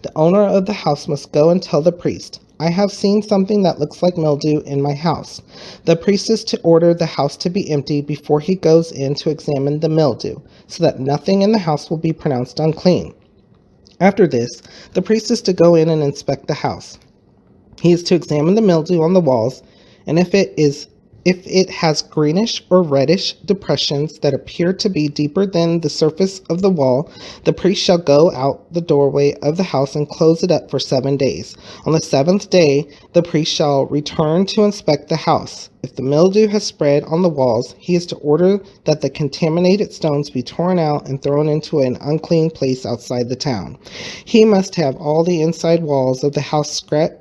The owner of the house must go and tell the priest, "I have seen something that looks like mildew in my house." The priest is to order the house to be emptied before he goes in to examine the mildew, so that nothing in the house will be pronounced unclean. After this, the priest is to go in and inspect the house. He is to examine the mildew on the walls, and if it has greenish or reddish depressions that appear to be deeper than the surface of the wall, the priest shall go out the doorway of the house and close it up for 7 days. On the 7th day, the priest shall return to inspect the house. If the mildew has spread on the walls, he is to order that the contaminated stones be torn out and thrown into an unclean place outside the town. He must have all the inside walls of the house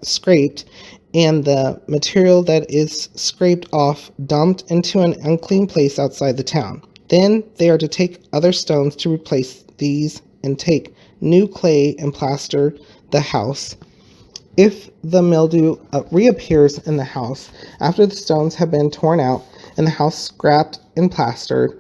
scraped, and the material that is scraped off dumped into an unclean place outside the town. Then they are to take other stones to replace these and take new clay and plaster the house. If the mildew reappears in the house after the stones have been torn out and the house scraped and plastered,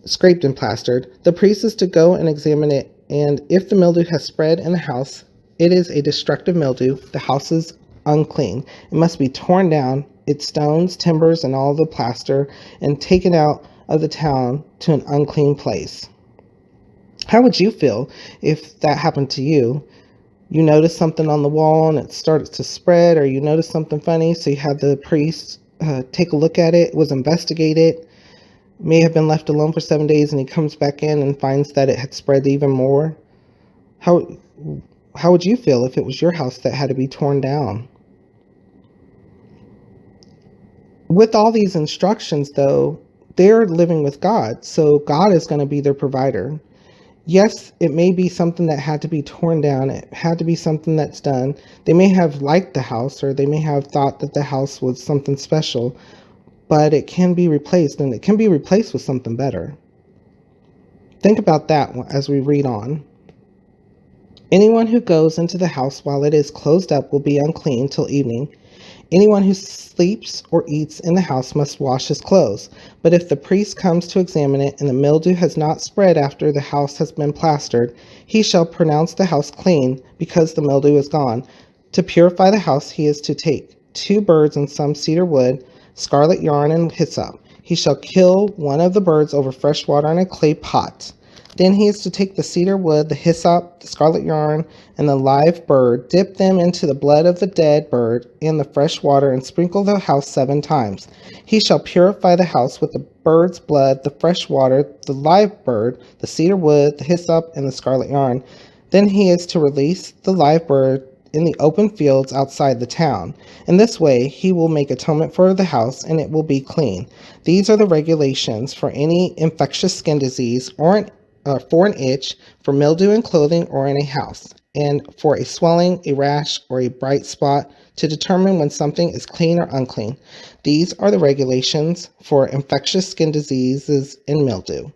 the priest is to go and examine it, and if the mildew has spread in the house, it is a destructive mildew. The house is unclean. It must be torn down, its stones, timbers, and all the plaster, and taken out of the town to an unclean place. How would you feel if that happened to you? You notice something on the wall and it starts to spread, or you notice something funny, so you have the priest take a look at it. It was investigated, may have been left alone for 7 days, and he comes back in and finds that it had spread even more. How would you feel if it was your house that had to be torn down? With all these instructions, though, they're living with God, so God is going to be their provider. Yes, it may be something that had to be torn down. It had to be something that's done. They may have liked the house, or they may have thought that the house was something special, but it can be replaced, and it can be replaced with something better. Think about that as we read on. Anyone who goes into the house while it is closed up will be unclean till evening. Anyone who sleeps or eats in the house must wash his clothes. But if the priest comes to examine it and the mildew has not spread after the house has been plastered, he shall pronounce the house clean because the mildew is gone. To purify the house, he is to take 2 birds and some cedar wood, scarlet yarn, and hyssop. He shall kill one of the birds over fresh water in a clay pot. Then he is to take the cedar wood, the hyssop, the scarlet yarn, and the live bird, dip them into the blood of the dead bird in the fresh water, and sprinkle the house 7 times. He shall purify the house with the bird's blood, the fresh water, the live bird, the cedar wood, the hyssop, and the scarlet yarn. Then he is to release the live bird in the open fields outside the town. In this way, he will make atonement for the house, and it will be clean. These are the regulations for any infectious skin disease for an itch, for mildew in clothing or in a house, and for a swelling, a rash, or a bright spot, to determine when something is clean or unclean. These are the regulations for infectious skin diseases and mildew.